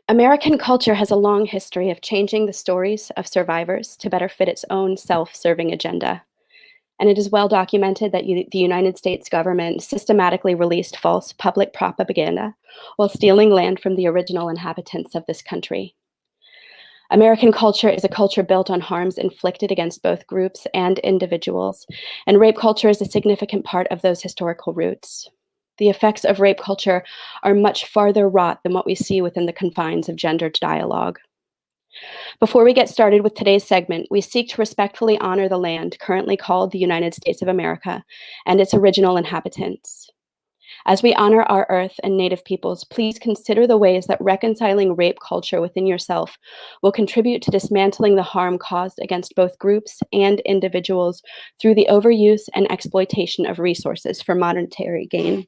American culture has a long history of changing the stories of survivors to better fit its own self-serving agenda. And it is well documented that the United States government systematically released false public propaganda while stealing land from the original inhabitants of this country. American culture is a culture built on harms inflicted against both groups and individuals, and rape culture is a significant part of those historical roots. The effects of rape culture are much farther wrought than what we see within the confines of gendered dialogue. Before we get started with today's segment, we seek to respectfully honor the land currently called the United States of America and its original inhabitants. As we honor our Earth and Native peoples, please consider the ways that reconciling rape culture within yourself will contribute to dismantling the harm caused against both groups and individuals through the overuse and exploitation of resources for monetary gain.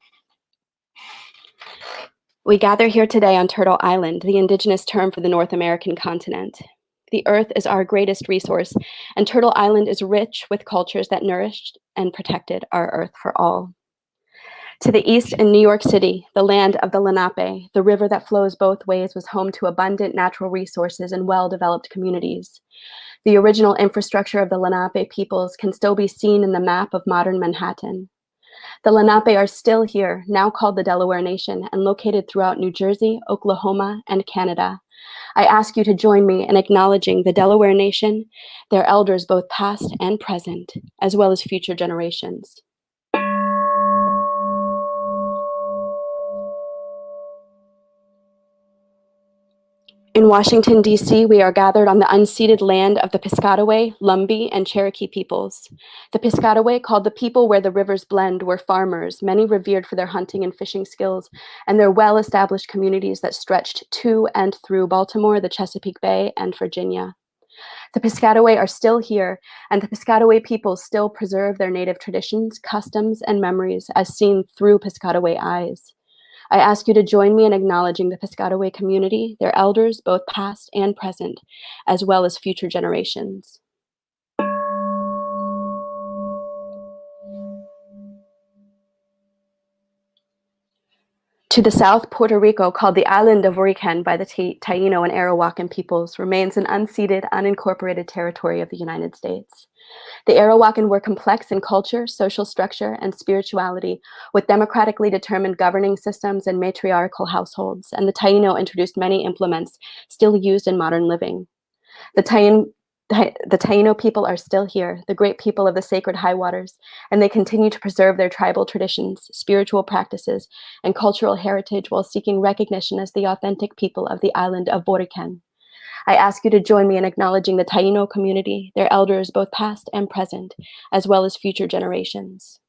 We gather here today on Turtle Island, the indigenous term for the North American continent. The Earth is our greatest resource, and Turtle Island is rich with cultures that nourished and protected our Earth for all. To the east in New York City, the land of the Lenape, the river that flows both ways, was home to abundant natural resources and well-developed communities. The original infrastructure of the Lenape peoples can still be seen in the map of modern Manhattan. The Lenape are still here, now called the Delaware Nation, and located throughout New Jersey, Oklahoma, and Canada. I ask you to join me in acknowledging the Delaware Nation, their elders both past and present, as well as future generations. In Washington, D.C., we are gathered on the unceded land of the Piscataway, Lumbee, and Cherokee peoples. The Piscataway, called the people where the rivers blend, were farmers, many revered for their hunting and fishing skills, and their well-established communities that stretched to and through Baltimore, the Chesapeake Bay, and Virginia. The Piscataway are still here, and the Piscataway people still preserve their native traditions, customs, and memories as seen through Piscataway eyes. I ask you to join me in acknowledging the Piscataway community, their elders, both past and present, as well as future generations. To the south, Puerto Rico, called the island of Orican by the Taino and Arawakan peoples, remains an unceded, unincorporated territory of the United States. The Arawakan were complex in culture, social structure, and spirituality, with democratically determined governing systems and matriarchal households, and the Taino introduced many implements still used in modern living. The Taino people are still here, the great people of the sacred high waters, and they continue to preserve their tribal traditions, spiritual practices, and cultural heritage while seeking recognition as the authentic people of the island of Borican. I ask you to join me in acknowledging the Taino community, their elders both past and present, as well as future generations.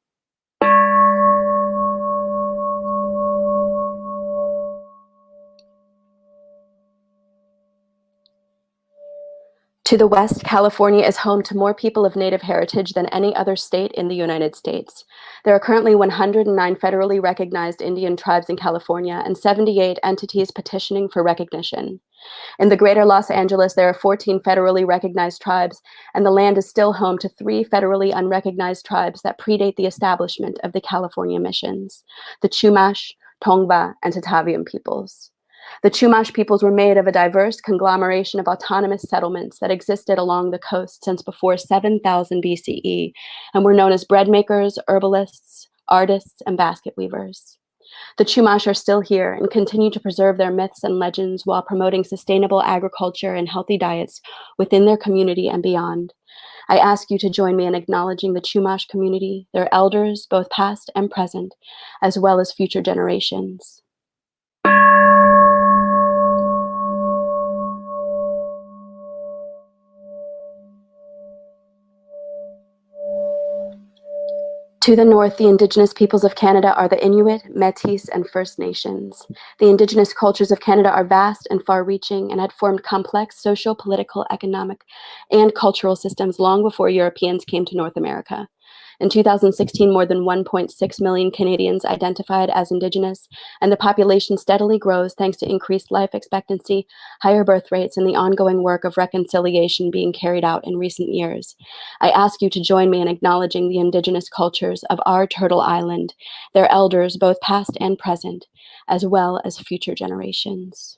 To the west, California is home to more people of Native heritage than any other state in the United States. There are currently 109 federally recognized Indian tribes in California and 78 entities petitioning for recognition. In the greater Los Angeles, there are 14 federally recognized tribes, and the land is still home to 3 federally unrecognized tribes that predate the establishment of the California missions, the Chumash, Tongva, and Tataviam peoples. The Chumash peoples were made of a diverse conglomeration of autonomous settlements that existed along the coast since before 7000 BCE and were known as bread makers, herbalists, artists, and basket weavers. The Chumash are still here and continue to preserve their myths and legends while promoting sustainable agriculture and healthy diets within their community and beyond. I ask you to join me in acknowledging the Chumash community, their elders, both past and present, as well as future generations. To the north, the Indigenous peoples of Canada are the Inuit, Métis, and First Nations. The Indigenous cultures of Canada are vast and far-reaching and had formed complex social, political, economic, and cultural systems long before Europeans came to North America. In 2016, more than 1.6 million Canadians identified as Indigenous, and the population steadily grows thanks to increased life expectancy, higher birth rates, and the ongoing work of reconciliation being carried out in recent years. I ask you to join me in acknowledging the Indigenous cultures of our Turtle Island, their elders, both past and present, as well as future generations.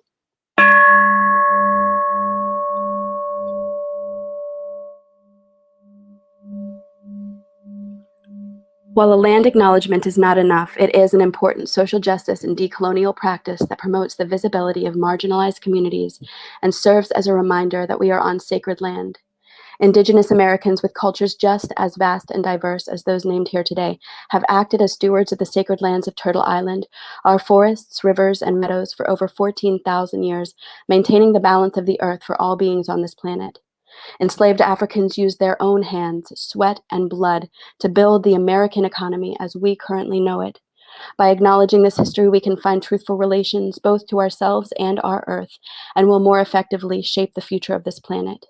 While a land acknowledgement is not enough, it is an important social justice and decolonial practice that promotes the visibility of marginalized communities and serves as a reminder that we are on sacred land. Indigenous Americans with cultures just as vast and diverse as those named here today have acted as stewards of the sacred lands of Turtle Island, our forests, rivers, and meadows for over 14,000 years, maintaining the balance of the earth for all beings on this planet. Enslaved Africans used their own hands, sweat, and blood to build the American economy as we currently know it. By acknowledging this history, we can find truthful relations both to ourselves and our earth, and will more effectively shape the future of this planet.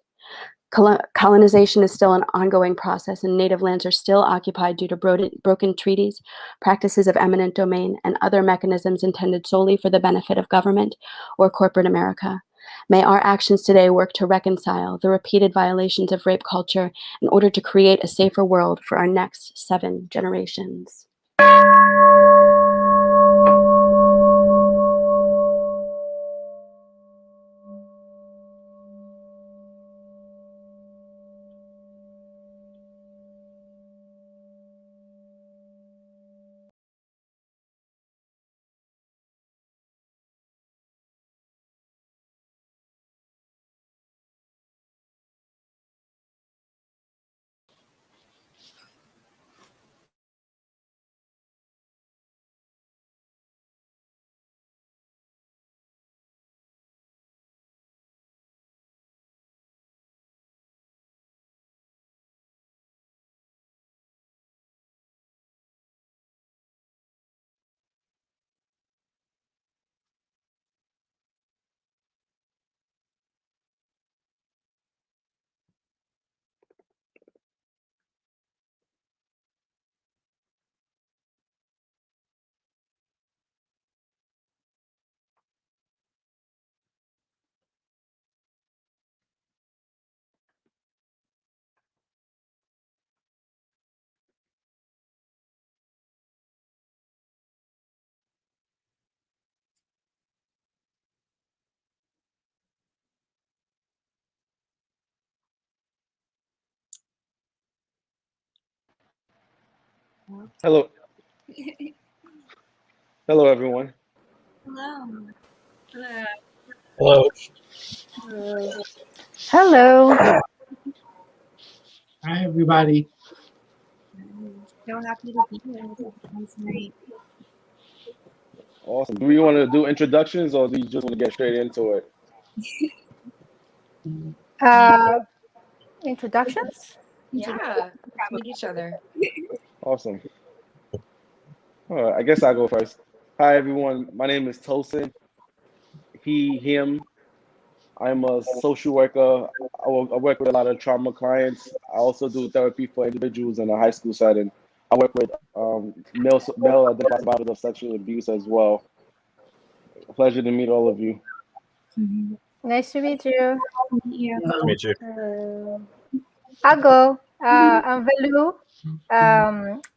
Colonization is still an ongoing process, and native lands are still occupied due to broken treaties, practices of eminent domain, and other mechanisms intended solely for the benefit of government or corporate America. May our actions today work to reconcile the repeated violations of rape culture in order to create a safer world for our next 7 generations. Hello. Hello, everyone. Hello. Hello. Hello. Hi, everybody. So happy to be here with you tonight. Awesome. Do we want to do introductions or do you just want to get straight into it? Introductions? Yeah, let's meet each other. Awesome. All right, I guess I'll go first. Hi, everyone. My name is Tosin. He, him. I'm a social worker. I work with a lot of trauma clients. I also do therapy for individuals in a high school setting. I work with male identified survivors of sexual abuse as well. A pleasure to meet all of you. Nice to meet you. Yeah. Nice to meet you. I'll go. I'm Velu.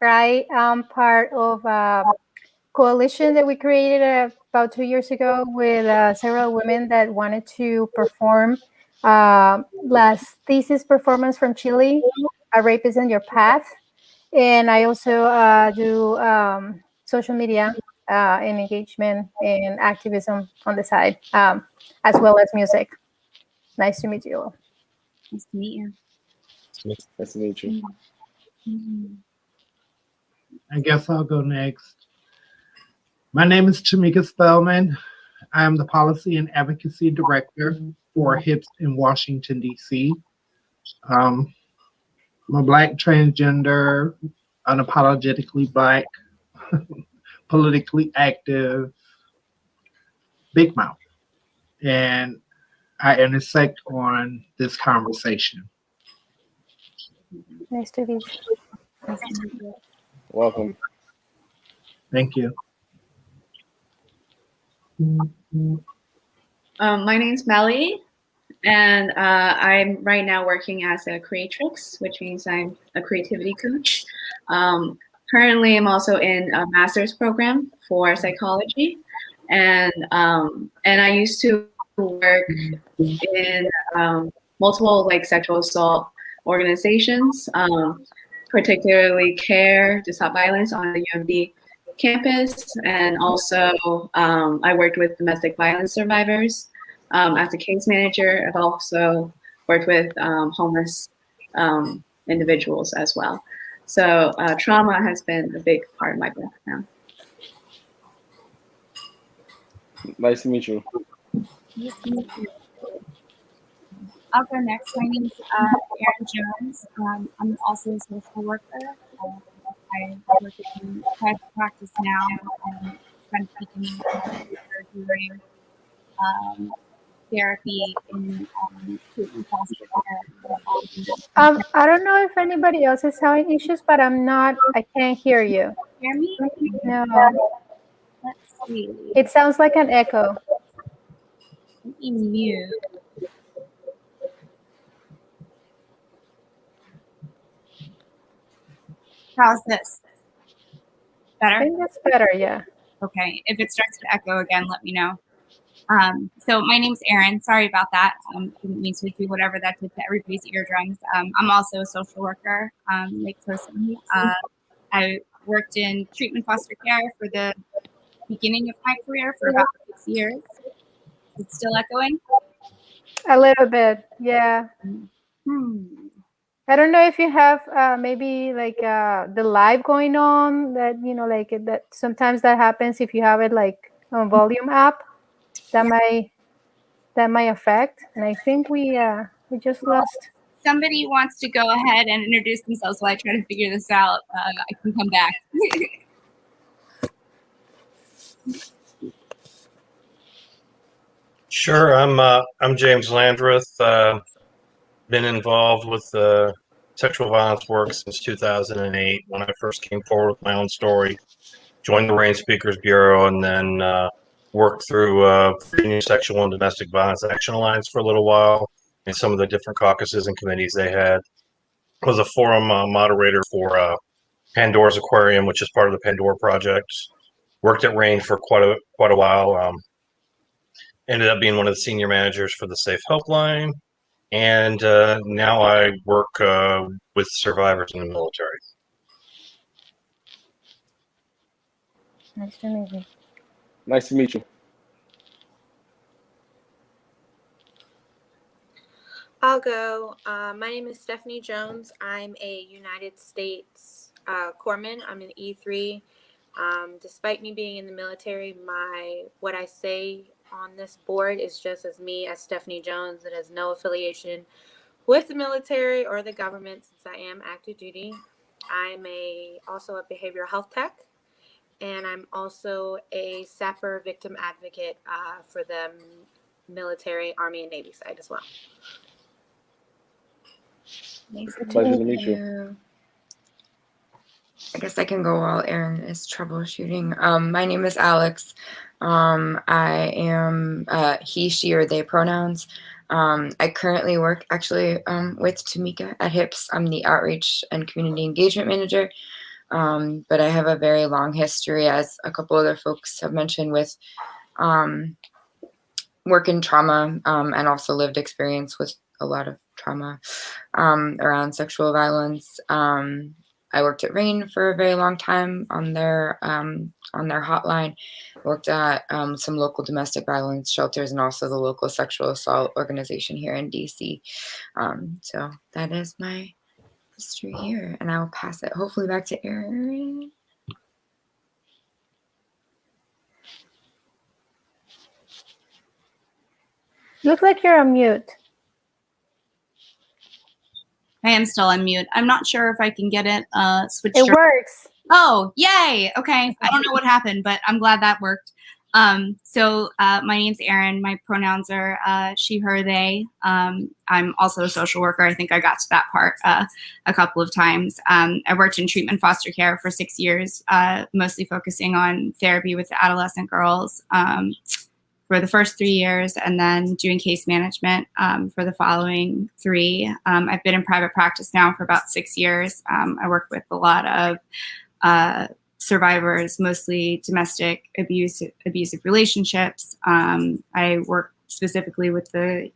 I am part of a coalition that we created about 2 years ago with several women that wanted to perform last thesis performance from Chile, A Rape is in Your Path. And I also do social media and engagement and activism on the side, as well as music. Nice to meet you all. Nice to meet you. Nice to meet you. I guess I'll go next. My name is Tamika Spellman. I am the Policy and Advocacy Director for HIPS in Washington, D.C. I'm a Black transgender, unapologetically Black, politically active, big mouth. And I intersect on this conversation. Nice to meet you. Nice to meet you. Welcome. Thank you. My name's Melly, and I'm right now working as a creatrix, which means I'm a creativity coach. Currently, I'm also in a master's program for psychology, and I used to work in multiple like sexual assault organizations, particularly CARE to Stop Violence on the UMD campus, and also I worked with domestic violence survivors as a case manager. I've also worked with homeless individuals as well. So trauma has been a big part of my background. Nice to meet you. Nice to meet you. I'll go next. My name is Erin Jones. I'm also a social worker. I work in private practice now, and kind of speaking during therapy in treatment foster care. I don't know if anybody else is having issues, but I can't hear you. Hear me? No, Let's see. it sounds like an echo. Let me mute. How's this? I Better? think that's better, yeah. Okay. If it starts to echo again, let me know. So my name's Erin. Sorry about that. Didn't mean to do whatever that did to everybody's eardrums. I'm also a social worker, like Tosin. I worked in treatment foster care for the beginning of my career for about 6 years. It's still echoing? A little bit, yeah. I don't know if you have maybe like the live going on that, like that sometimes that happens if you have it like on volume up. That might affect. And I think we just lost. Somebody wants to go ahead and introduce themselves while I try to figure this out. I can come back. Sure, I'm James Landreth. Been involved with sexual violence work since 2008 when I first came forward with my own story. Joined the RAINN Speakers Bureau and then worked through Freedom Sexual and Domestic Violence Action Alliance for a little while and some of the different caucuses and committees they had. Was a forum moderator for Pandora's Aquarium, which is part of the Pandora Project. Worked at RAINN for quite a while. Ended up being one of the senior managers for the Safe Helpline, and now I work with survivors in the military. Nice to meet you. Nice to meet you. I'll go. My name is Stephanie Jones. I'm a United States corpsman. I'm an E3. Despite me being in the military, what I say on this board is just as me as Stephanie Jones. It has no affiliation with the military or the government since I am active duty. I'm also a behavioral health tech, and I'm also a SAPR victim advocate for the military, Army, and Navy side as well. Pleasure to meet you. I guess I can go while Erin is troubleshooting. My name is Alex. I am he, she, or they pronouns. I currently work actually with Tamika at HIPS. I'm the Outreach and Community Engagement Manager. But I have a very long history, as a couple other folks have mentioned, with work in trauma and also lived experience with a lot of trauma around sexual violence. I worked at RAINN for a very long time on their hotline. Worked at some local domestic violence shelters and also the local sexual assault organization here in DC. So that is my history here, and I will pass it hopefully back to Erin. Looks like you're on mute. I am still on mute. I'm not sure if I can get it switched. It works. Oh, yay. Okay. I don't know what happened, but I'm glad that worked. My name's Erin. My pronouns are she, her, they. I'm also a social worker. I think I got to that part a couple of times. I worked in treatment foster care for 6 years, mostly focusing on therapy with adolescent girls for the first 3 years, and then doing case management for the following 3. I've been in private practice now for about 6 years. I work with a lot of survivors, mostly domestic abusive relationships. I work specifically with the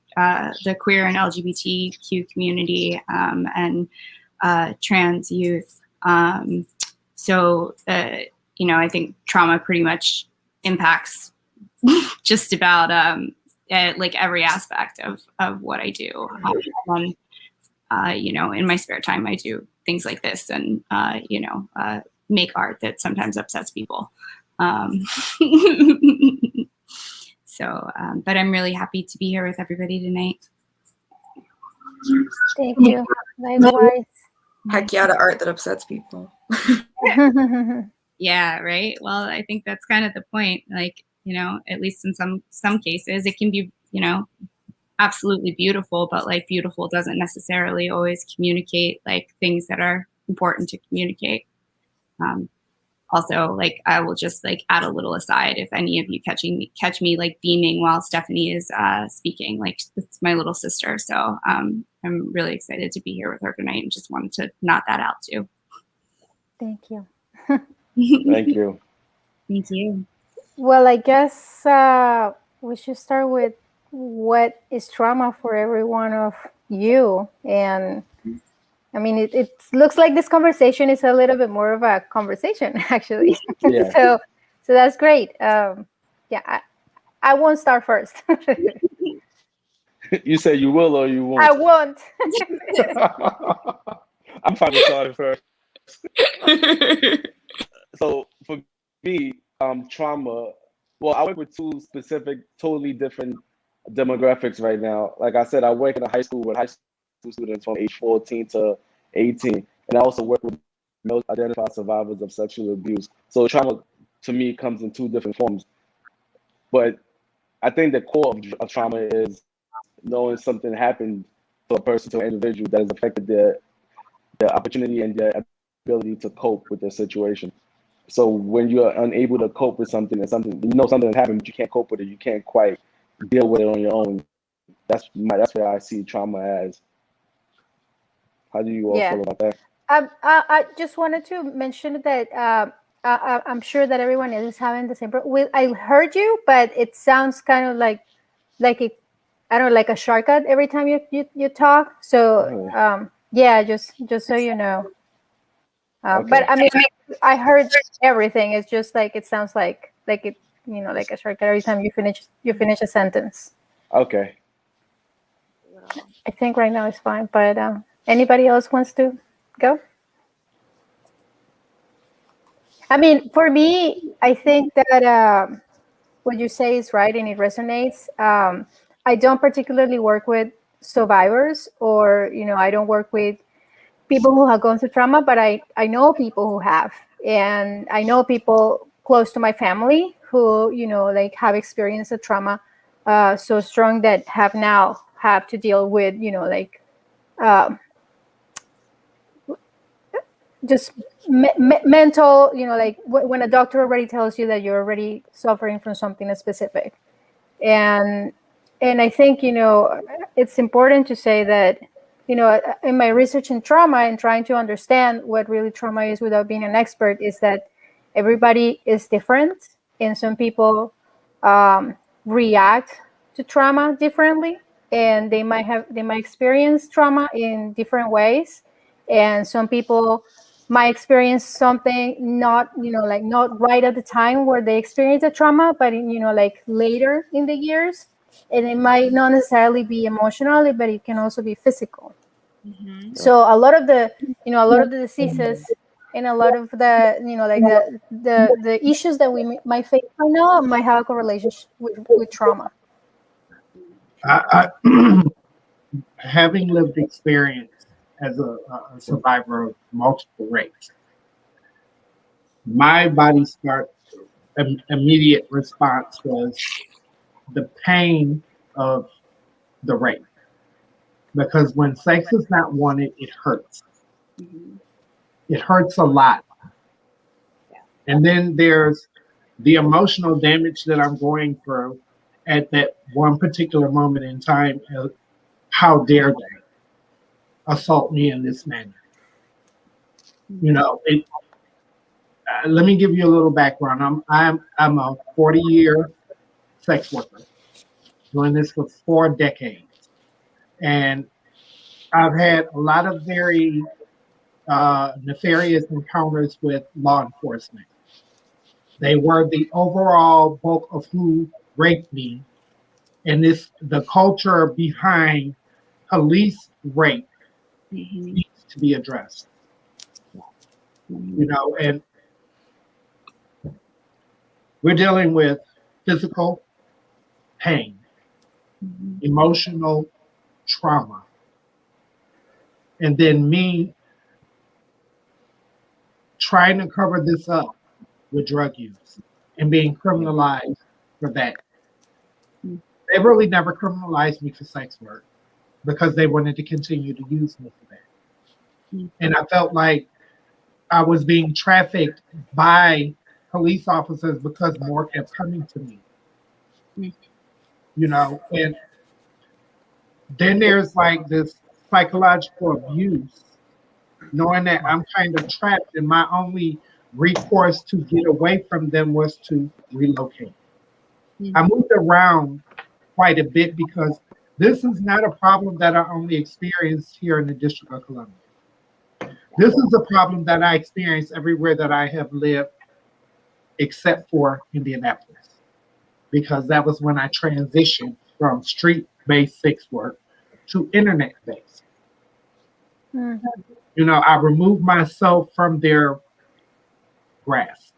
queer and LGBTQ community and trans youth. I think trauma pretty much impacts just about like every aspect of what I do. In my spare time, I do things like this and make art that sometimes upsets people. But I'm really happy to be here with everybody tonight. Thank you. Likewise. Heck yeah, the art that upsets people. Yeah, right. Well, I think that's kind of the point. Like, at least in some cases, it can be, absolutely beautiful, but like beautiful doesn't necessarily always communicate like things that are important to communicate. Also, like, I will just like add a little aside. If any of you catch me like beaming while Stephanie is speaking, like it's my little sister. So I'm really excited to be here with her tonight and just wanted to nod that out too. Thank you. Thank you. Thank you. Well, I guess we should start with what is trauma for every one of you. And I mean, it looks like this conversation is a little bit more of a conversation, actually. Yeah. So that's great. I won't start first. You say you will or you won't? I won't. I'm fine with starting first. So for me, trauma. Well, I work with 2 specific, totally different demographics right now. Like I said, I work in a high school with high school students from age 14 to 18, and I also work with male identified survivors of sexual abuse. So trauma, to me, comes in 2 different forms. But I think the core of trauma is knowing something happened to a person, to an individual, that has affected their opportunity and their ability to cope with their situation. So when you're unable to cope with something, something happened, but you can't cope with it, you can't quite deal with it on your own. That's where I see trauma as. How do you all feel about that? I just wanted to mention that I'm sure that everyone is having the same. I heard you, but it sounds kind of like it. I don't know, like a shortcut every time you talk. So just so you know. Okay. But I mean, I heard everything. It's just like it sounds like it, like a shortcut every time you finish a sentence. Okay. I think right now it's fine, but anybody else wants to go? I mean, for me, I think that what you say is right and it resonates. I don't particularly work with survivors, or I don't work with people who have gone through trauma, but I know people who have, and I know people close to my family who like have experienced a trauma so strong that have to deal with just mental, like when a doctor already tells you that you're already suffering from something specific. And I think it's important to say that in my research in trauma and trying to understand what really trauma is without being an expert, is that everybody is different, and some people react to trauma differently, and they might experience trauma in different ways, and some people might experience something not right at the time where they experience the trauma, but like later in the years, and it might not necessarily be emotional, but it can also be physical. Mm-hmm. So a lot of the diseases and a lot of the the issues that we might face right now might have a correlation with trauma. Having lived experience as a survivor of multiple rapes, my body starts immediate response was the pain of the rape. Because when sex is not wanted, it hurts. It hurts a lot. And then there's the emotional damage that I'm going through at that one particular moment in time. How dare they assault me in this manner? You know, let me give you a little background. I'm a 40-year sex worker, doing this for 4 decades, and I've had a lot of very nefarious encounters with law enforcement. They were the overall bulk of who raped me, and the culture behind police rape needs to be addressed. You know, and we're dealing with physical pain, emotional trauma, and then me trying to cover this up with drug use and being criminalized for that. They really never criminalized me for sex work because they wanted to continue to use me for that. And I felt like I was being trafficked by police officers because more kept coming to me. You know, and then there's like this psychological abuse, knowing that I'm kind of trapped and my only recourse to get away from them was to relocate. I moved around quite a bit because this is not a problem that I only experienced here in the District of Columbia. This is a problem that I experience everywhere that I have lived except for Indianapolis, because that was when I transitioned from street-based sex work to internet-based. You know, I removed myself from their grasp.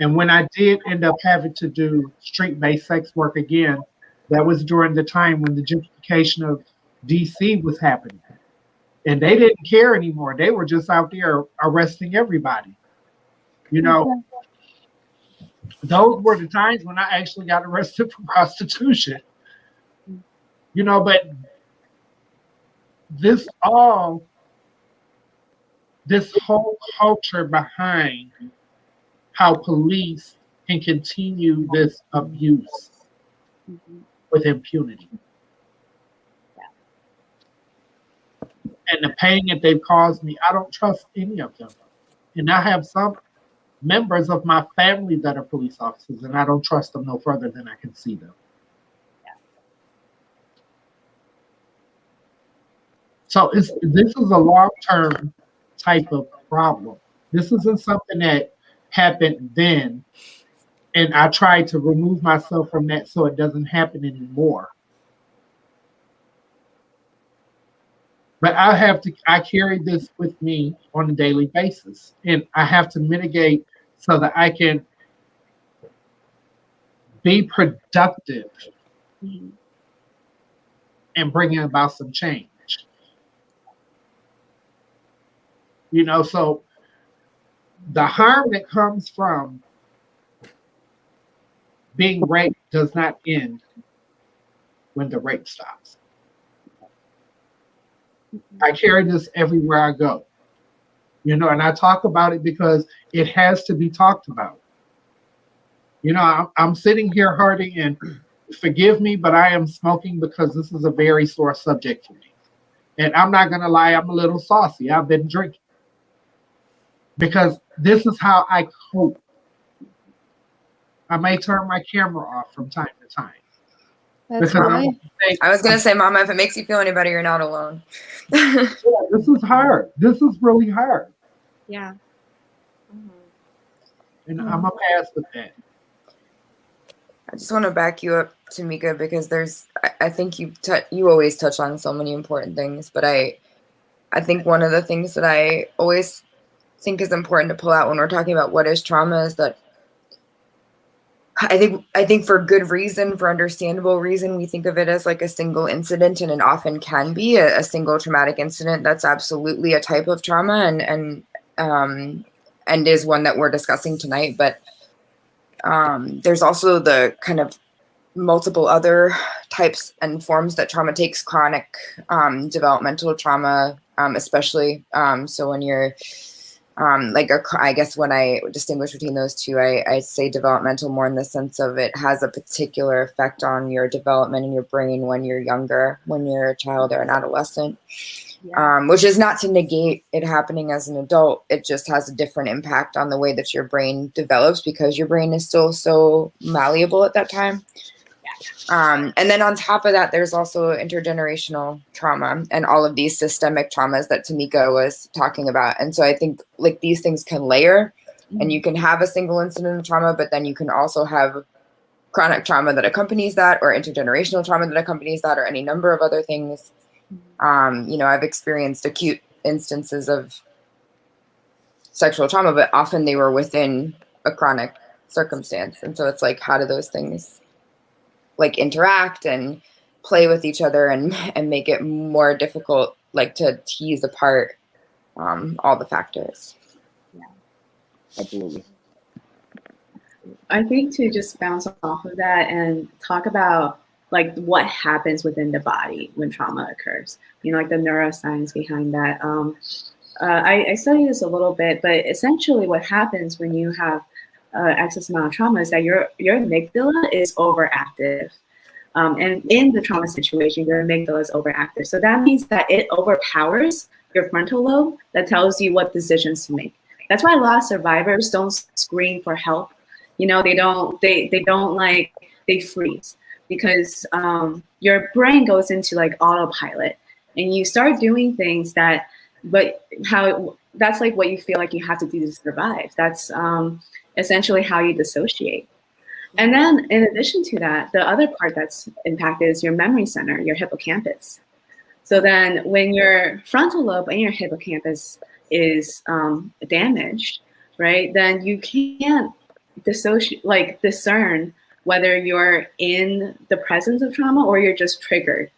And when I did end up having to do street-based sex work again, that was during the time when the gentrification of DC was happening. And they didn't care anymore. They were just out there arresting everybody. You know, those were the times when I actually got arrested for prostitution. You know, but this whole culture behind how police can continue this abuse with impunity. And the pain that they've caused me, I don't trust any of them. And I have some members of my family that are police officers, and I don't trust them no further than I can see them. So this is a long-term type of problem. This isn't something that happened then, and I try to remove myself from that so it doesn't happen anymore. But I carry this with me on a daily basis, and I have to mitigate so that I can be productive and bring about some change. You know, so the harm that comes from being raped does not end when the rape stops. I carry this everywhere I go, you know, and I talk about it because it has to be talked about. You know, I'm sitting here hurting, and forgive me, but I am smoking because this is a very sore subject for me. And I'm not going to lie, I'm a little saucy. I've been drinking because this is how I cope. I may turn my camera off from time to time. That's right. I was going to say, Mama, if it makes you feel any better, you're not alone. Yeah, this is hard. This is really hard. Yeah. And I'm a pass with that. I just want to back you up, Tamika, because I think you always touch on so many important things, but I think one of the things that I always think is important to pull out when we're talking about what is trauma is that I think for good reason, for understandable reason, we think of it as like a single incident, and it often can be a single traumatic incident. That's absolutely a type of trauma, and and is one that we're discussing tonight. But there's also the kind of multiple other types and forms that trauma takes, chronic developmental trauma, especially. So when you're I guess when I distinguish between those two, I say developmental more in the sense of it has a particular effect on your development in your brain when you're younger, when you're a child or an adolescent. Which is not to negate it happening as an adult. It just has a different impact on the way that your brain develops because your brain is still so malleable at that time. And then on top of that, there's also intergenerational trauma and all of these systemic traumas that Tamika was talking about. And so I think like these things can layer, and you can have a single incident of trauma, but then you can also have chronic trauma that accompanies that, or intergenerational trauma that accompanies that, or any number of other things. I've experienced acute instances of sexual trauma, but often they were within a chronic circumstance. And so it's like, how do those things like interact and play with each other and make it more difficult, like to tease apart all the factors. Absolutely. I think to just bounce off of that and talk about like what happens within the body when trauma occurs, like the neuroscience behind that. I study this a little bit, but essentially what happens when you have excess amount of trauma is that your amygdala is overactive. And in the trauma situation, your amygdala is overactive. So that means that it overpowers your frontal lobe that tells you what decisions to make. That's why a lot of survivors don't scream for help. They freeze because your brain goes into like autopilot and you start doing things that's like what you feel like you have to do to survive. That's essentially how you dissociate. And then in addition to that, the other part that's impacted is your memory center, your hippocampus. So then when your frontal lobe and your hippocampus is damaged, right, then you can't discern whether you're in the presence of trauma or you're just triggered.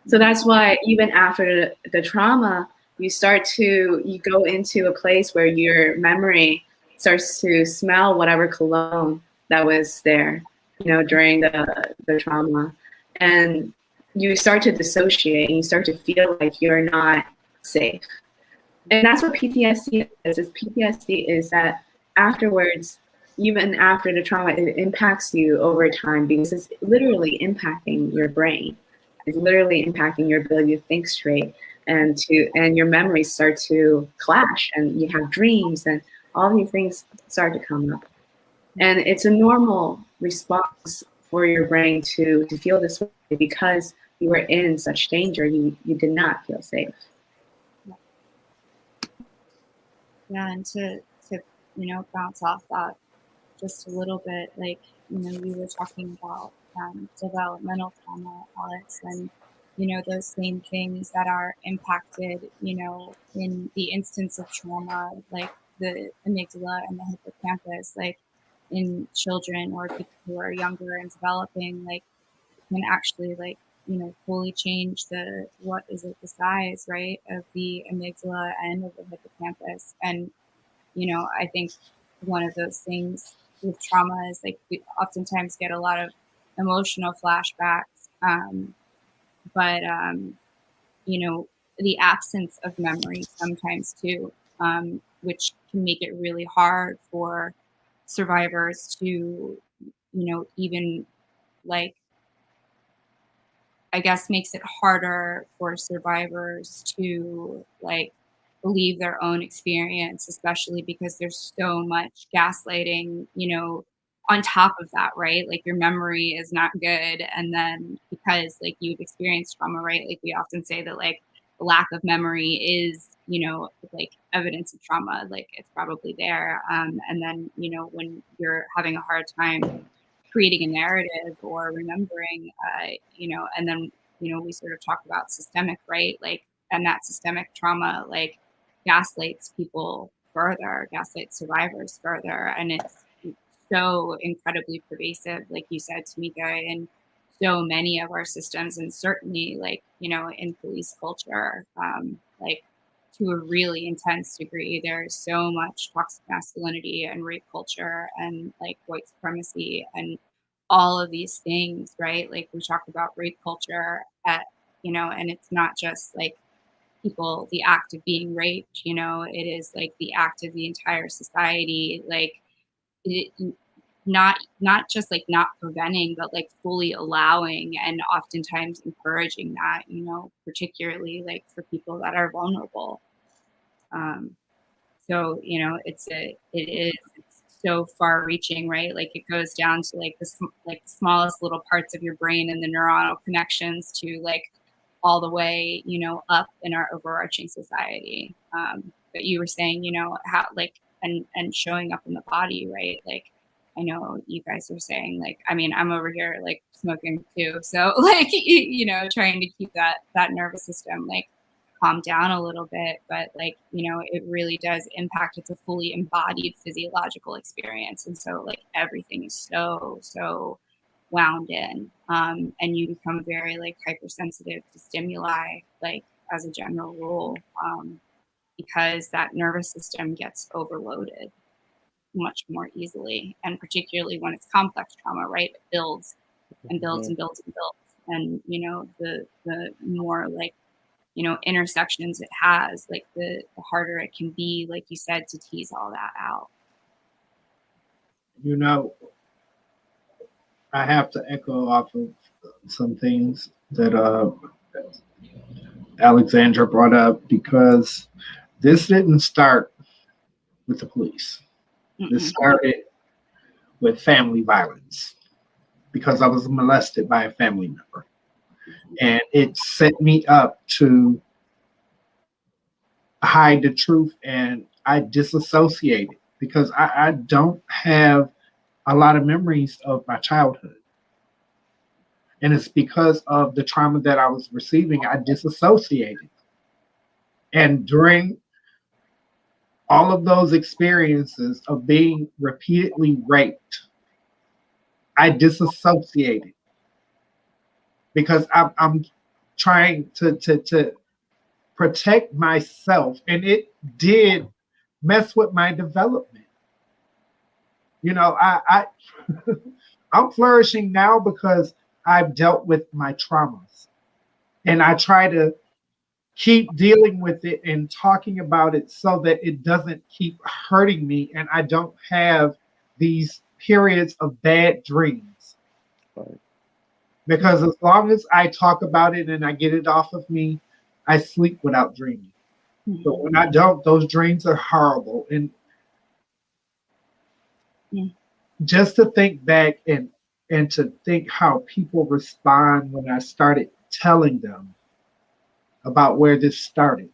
So that's why even after the trauma, you go into a place where your memory starts to smell whatever cologne that was there, during the trauma. And you start to dissociate and you start to feel like you're not safe. And that's what PTSD is. PTSD is that afterwards, even after the trauma, it impacts you over time because it's literally impacting your brain. It's literally impacting your ability to think straight and your memories start to clash and you have dreams and all these things start to come up. And it's a normal response for your brain to feel this way because you were in such danger, you did not feel safe. Yeah, and to bounce off that just a little bit, like, you were talking about developmental trauma, Alex, and, those same things that are impacted, in the instance of trauma, like the amygdala and the hippocampus, like in children or people who are younger and developing, like can actually fully change the size, right, of the amygdala and of the hippocampus. And I think one of those things with trauma is like we oftentimes get a lot of emotional flashbacks, but the absence of memory sometimes too, which can make it really hard for survivors to even like, I guess, makes it harder for survivors to like believe their own experience, especially because there's so much gaslighting, on top of that, right? Like your memory is not good. And then because like you've experienced trauma, right? Like we often say that like lack of memory is, like evidence of trauma, like it's probably there. And then, when you're having a hard time creating a narrative or remembering, and then, we sort of talk about systemic, right? Like, and that systemic trauma, like gaslights people further, gaslights survivors further. And it's so incredibly pervasive, like you said, Tamika, in so many of our systems and certainly like, in police culture, like to a really intense degree. There's so much toxic masculinity and rape culture and like white supremacy and all of these things, right? Like we talk about rape culture at, you know, and it's not just like people, the act of being raped, you know, it is like the act of the entire society, like it, not just like not preventing, but like fully allowing and oftentimes encouraging that, you know, particularly like for people that are vulnerable. Um, so, you know, it's so far reaching, right? Like it goes down to like like the smallest little parts of your brain and the neuronal connections to like all the way, you know, up in our overarching society. But you were saying, you know, how like, and showing up in the body, right? Like, I know you guys are saying like, I mean, I'm over here like smoking too. So like, you know, trying to keep that nervous system like calm down a little bit, but like, you know, it really does impact. It's a fully embodied physiological experience. And so like everything is so wound in, and you become very like hypersensitive to stimuli, like as a general rule, because that nervous system gets overloaded much more easily, and particularly when it's complex trauma, right? It builds and builds and builds and builds, and you know the more like, you know, intersections it has, like the harder it can be, like you said, to tease all that out. You know, I have to echo off of some things that Alexandra brought up, because this didn't start with the police. This started with family violence, because I was molested by a family member. And it set me up to hide the truth, and I disassociated because I don't have a lot of memories of my childhood. And it's because of the trauma that I was receiving, I disassociated. And during all of those experiences of being repeatedly raped, I disassociated because I'm trying to protect myself, and it did mess with my development. You know, I'm flourishing now because I've dealt with my traumas, and I try to keep dealing with it and talking about it so that it doesn't keep hurting me, and I don't have these periods of bad dreams. Right. Because as long as I talk about it and I get it off of me, I sleep without dreaming. But when I don't, those dreams are horrible. And just to think back and to think how people respond when I started telling them about where this started.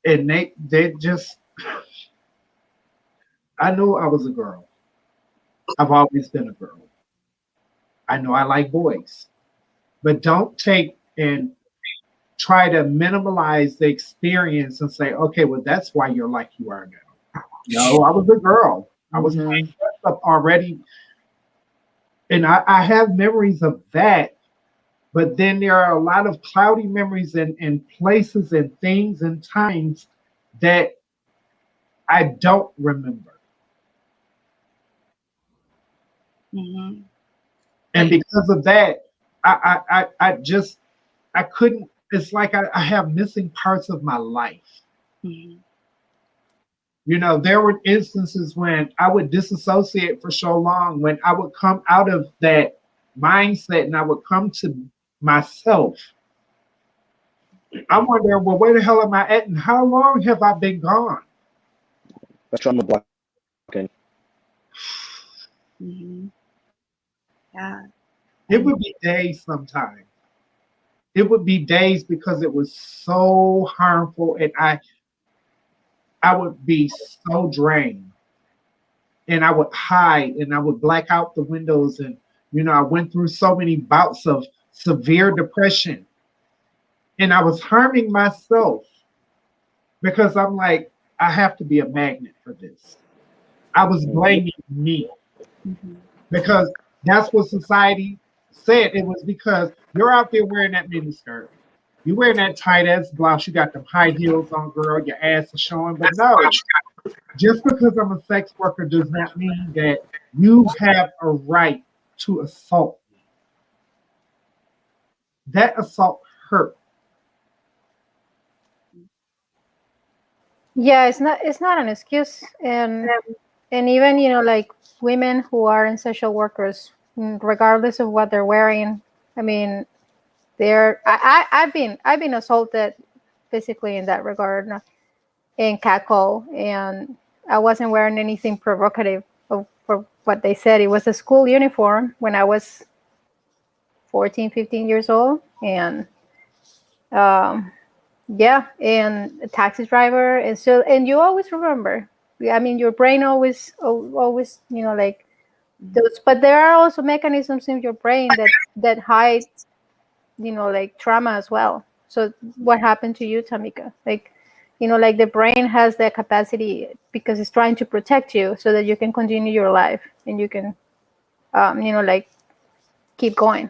And they just, I knew I was a girl. I've always been a girl. I know I like boys. But don't take and try to minimize the experience and say, okay, well, that's why you're like you are now. No, I was a girl. I was dressed up already. And I have memories of that. But then there are a lot of cloudy memories and places and things and times that I don't remember. And because of that, I couldn't, it's like I have missing parts of my life. You know, there were instances when I would disassociate for so long, when I would come out of that mindset and I would come to myself. I'm wondering, well, where the hell am I at and how long have I been gone? That's trauma blocking. Yeah. It would be days sometimes. It would be days because it was so harmful, and I would be so drained, and I would hide and I would black out the windows. And, you know, I went through so many bouts of severe depression, and I was harming myself because I'm like, I have to be a magnet for this. I was blaming me because that's what society said. It was because you're out there wearing that miniskirt. You wearing that tight ass blouse, you got them high heels on, girl, your ass is showing. But no, just because I'm a sex worker does not mean that you have a right to assault me. That assault hurt. Yeah, it's not an excuse, and even like women who are in social workers, regardless of what they're wearing. I mean, I've been assaulted physically in that regard in catcall, and I wasn't wearing anything provocative for what they said. It was a school uniform when I was 14, 15 years old, and um, yeah, and a taxi driver, and you always remember. I mean, your brain always like those, but there are also mechanisms in your brain that hide like trauma as well. So what happened to you, Tamika? Like, like the brain has the capacity because it's trying to protect you so that you can continue your life and you can, like keep going.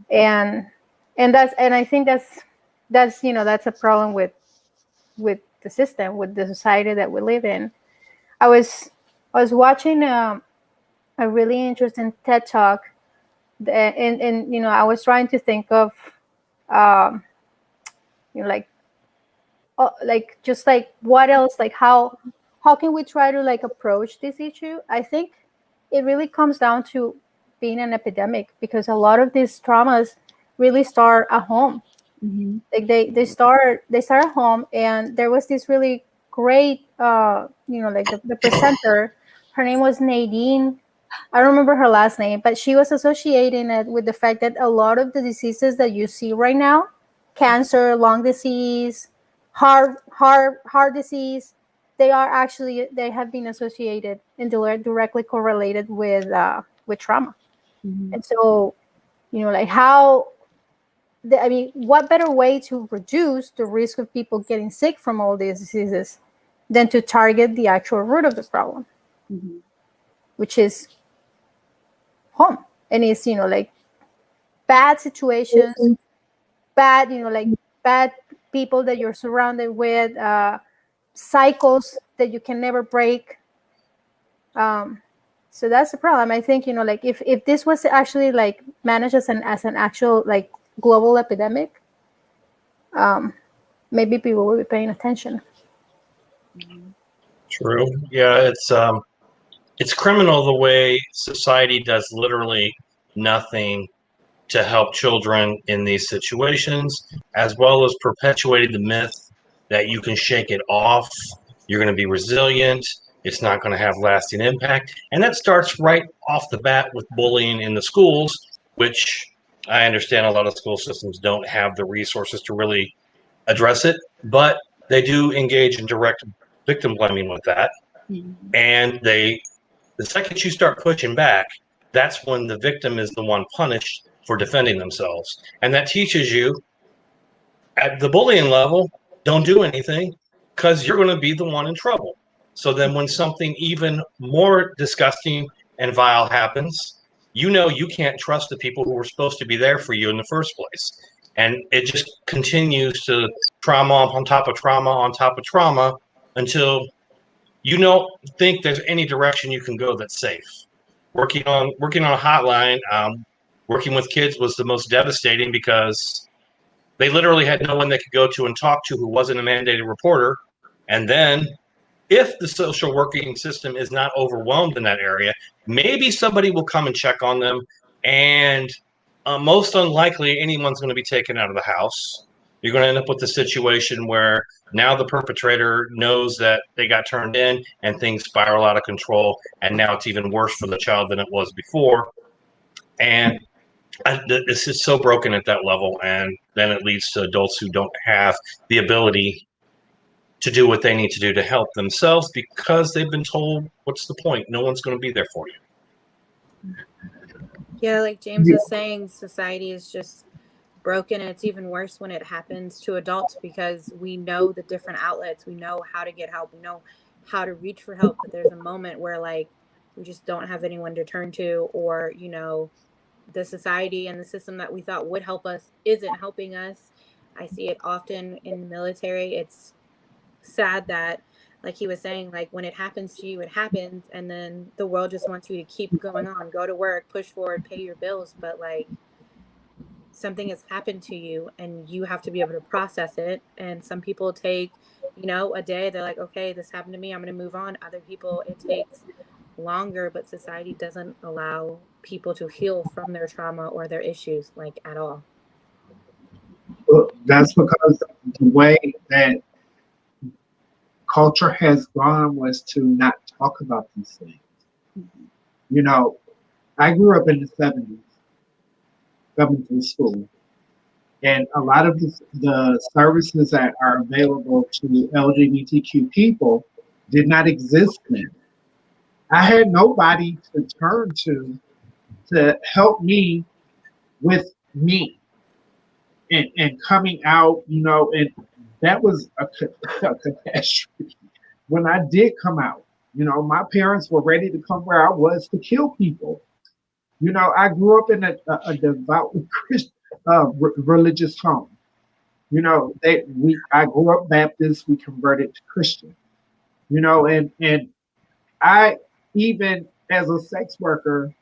And I think that's a problem with the system, with the society that we live in. I was watching a really interesting TED talk, and I was trying to think of um, like just like what else, like how can we try to like approach this issue. I think it really comes down to being an epidemic, because a lot of these traumas really start at home. Like they start at home. And there was this really great like the presenter, her name was Nadine. I don't remember her last name, but she was associating it with the fact that a lot of the diseases that you see right now, cancer, lung disease, heart disease, they have been associated and directly correlated with trauma. And so, like I mean, what better way to reduce the risk of people getting sick from all these diseases than to target the actual root of the problem, which is home. And it's like bad situations, like bad people that you're surrounded with, cycles that you can never break. So that's the problem. I think like if this was actually like managed as an actual like global epidemic, maybe people will be paying attention. True. Yeah, it's criminal the way society does literally nothing to help children in these situations, as well as perpetuating the myth that you can shake it off, you're going to be resilient, it's not going to have lasting impact. And that starts right off the bat with bullying in the schools, which I understand a lot of school systems don't have the resources to really address it, but they do engage in direct victim blaming with that. And the second you start pushing back, that's when the victim is the one punished for defending themselves. And that teaches you at the bullying level, don't do anything because you're going to be the one in trouble. So then when something even more disgusting and vile happens, you can't trust the people who were supposed to be there for you in the first place. And it just continues to trauma on top of trauma on top of trauma until you don't think there's any direction you can go that's safe. Working on a hotline, working with kids was the most devastating because they literally had no one they could go to and talk to who wasn't a mandated reporter. And then if the social working system is not overwhelmed in that area, maybe somebody will come and check on them. And most unlikely, anyone's going to be taken out of the house. You're going to end up with a situation where now the perpetrator knows that they got turned in and things spiral out of control. And now it's even worse for the child than it was before. And this is so broken at that level. And then it leads to adults who don't have the ability to do what they need to do to help themselves because they've been told, what's the point? No one's going to be there for you. Yeah, like James was saying, society is just broken, and it's even worse when it happens to adults because we know the different outlets, we know how to get help, we know how to reach for help, but there's a moment where like we just don't have anyone to turn to, or the society and the system that we thought would help us isn't helping us. I see it often in the military. It's sad that, like he was saying, like when it happens to you, it happens, and then the world just wants you to keep going on, go to work, push forward, pay your bills. But like something has happened to you and you have to be able to process it. And some people take, a day. They're like, okay, this happened to me, I'm going to move on. Other people, it takes longer, but society doesn't allow people to heal from their trauma or their issues, like, at all. Well, that's because the way that culture has gone was to not talk about these things. You know, I grew up in the 70s, coming through school, and a lot of the services that are available to LGBTQ people did not exist then. I had nobody to turn to help me with me and coming out, and that was a catastrophe. When I did come out, my parents were ready to come where I was to kill people. I grew up in a devout Christian, religious home. I grew up Baptist, we converted to Christian. And I, even as a sex worker,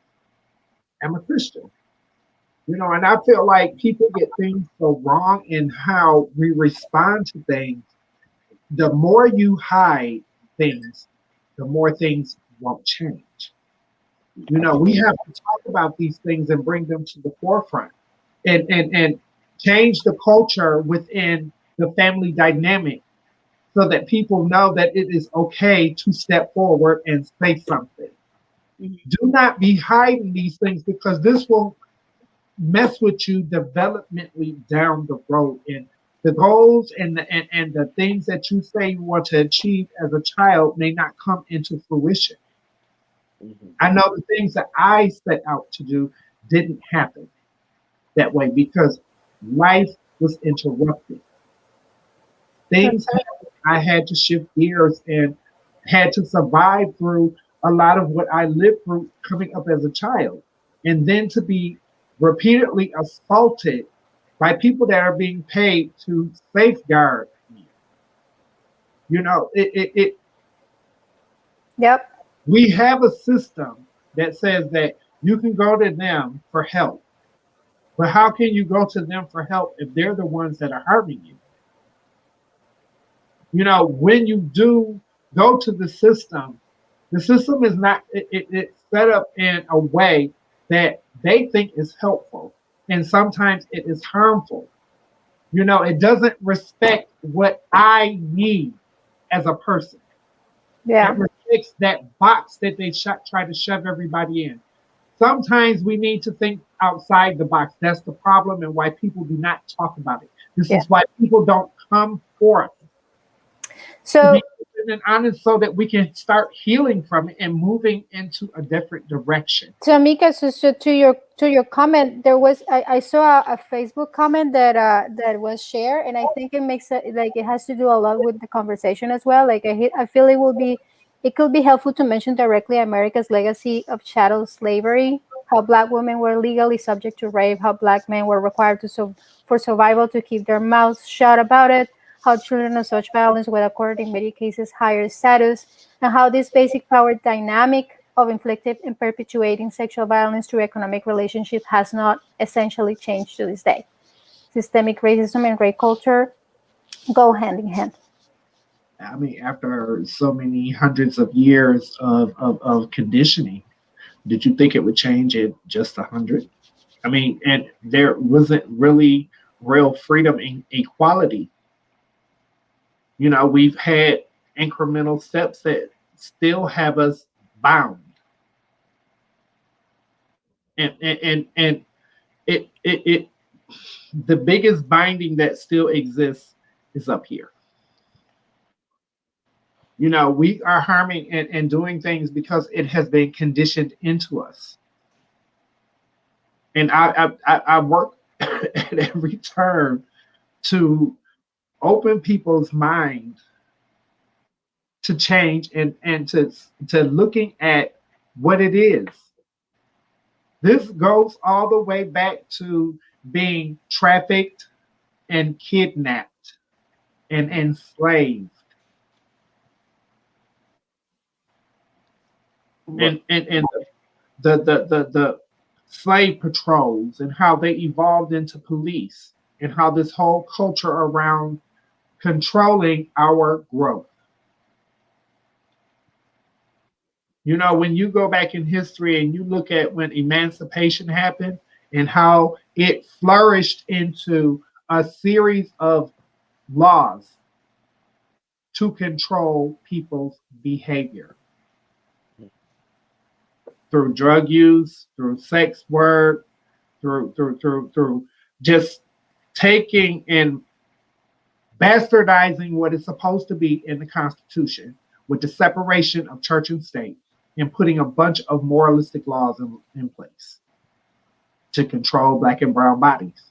am a Christian. And I feel like people get things so wrong in how we respond to things. The more you hide things, the more things won't change. We have to talk about these things and bring them to the forefront and change the culture within the family dynamic so that people know that it is okay to step forward and say something. Do not be hiding these things, because this will mess with you developmentally down the road. And the goals and the things that you say you want to achieve as a child may not come into fruition. I know the things that I set out to do didn't happen that way because life was interrupted. Things happened. I had to shift gears and had to survive through a lot of what I lived through coming up as a child. And then to be repeatedly assaulted by people that are being paid to safeguard me. Yep. We have a system that says that you can go to them for help. But how can you go to them for help if they're the ones that are harming you? When you do go to the system is not, it's set up in a way that they think is helpful. And sometimes it is harmful. It doesn't respect what I need as a person. Yeah. It respects that box that they try to shove everybody in. Sometimes we need to think outside the box. That's the problem and why people do not talk about it. This is why people don't come forth. So, to be open and honest so that we can start healing from it and moving into a different direction. Tamika, so to your comment, there was I saw a Facebook comment that was shared, and I think it makes it like it has to do a lot with the conversation as well. Like I feel it could be helpful to mention directly America's legacy of chattel slavery, how Black women were legally subject to rape, how Black men were required for survival to keep their mouths shut about it, how children of such violence were accorded in many cases higher status, and how this basic power dynamic of inflicting and perpetuating sexual violence through economic relationship has not essentially changed to this day. Systemic racism and rape culture go hand in hand. I mean, after so many hundreds of years of conditioning, did you think it would change in just 100? I mean, and there wasn't really real freedom and equality. We've had incremental steps that still have us bound. And it the biggest binding that still exists is up here. We are harming and doing things because it has been conditioned into us. And I work at every turn to open people's mind to change and to looking at what it is. This goes all the way back to being trafficked, and kidnapped and enslaved. And the slave patrols and how they evolved into police and how this whole culture around controlling our growth. You know, when you go back in history and you look at when emancipation happened and how it flourished into a series of laws to control people's behavior through drug use, through sex work, through just taking and bastardizing what is supposed to be in the Constitution with the separation of church and state and putting a bunch of moralistic laws in place to control Black and brown bodies.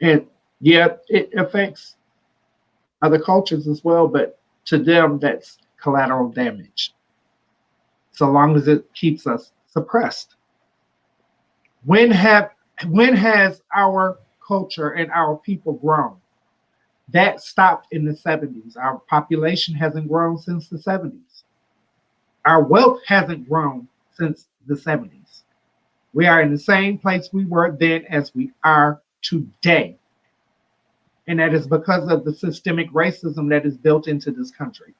And yeah, it affects other cultures as well, but to them, that's collateral damage. So long as it keeps us suppressed. When has our culture and our people grown? That stopped in the 70s. Our population hasn't grown since the 70s. Our wealth hasn't grown since the 70s. We are in the same place we were then as we are today. And that is because of the systemic racism that is built into this country.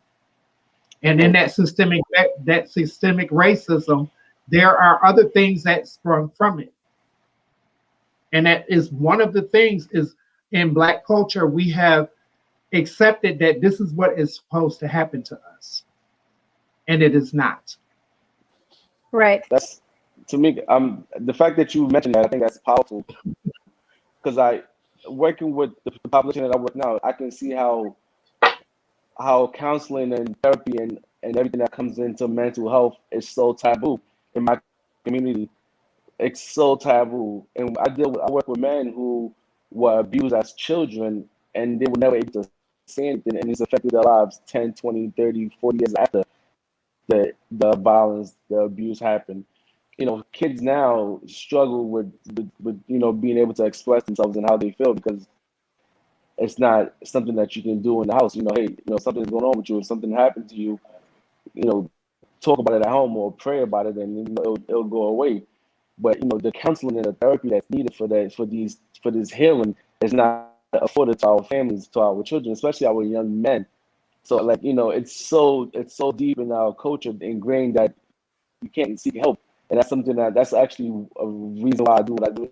And in that systemic racism, there are other things that sprung from it. And that is one of the things is in Black culture, we have accepted that this is what is supposed to happen to us. And it is not. Right. That's, to me, the fact that you mentioned that, I think that's powerful. Because working with the population that I work now, I can see how counseling and therapy and everything that comes into mental health is so taboo in my community. It's so taboo. And I work with men who were abused as children and they were never able to say anything, and it's affected their lives 10, 20, 30, 40 years after the violence, the abuse happened. You know, kids now struggle with you know, being able to express themselves and how they feel because it's not something that you can do in the house. You know, hey, you know, something's going on with you. If something happened to you, you know, talk about it at home or pray about it, and you know, it'll go away. But you know, the counseling and the therapy that's needed for this healing is not afforded to our families, to our children, especially our young men. So, like, you know, it's so deep in our culture, ingrained, that you can't seek help, and that's something that's actually a reason why I do what I do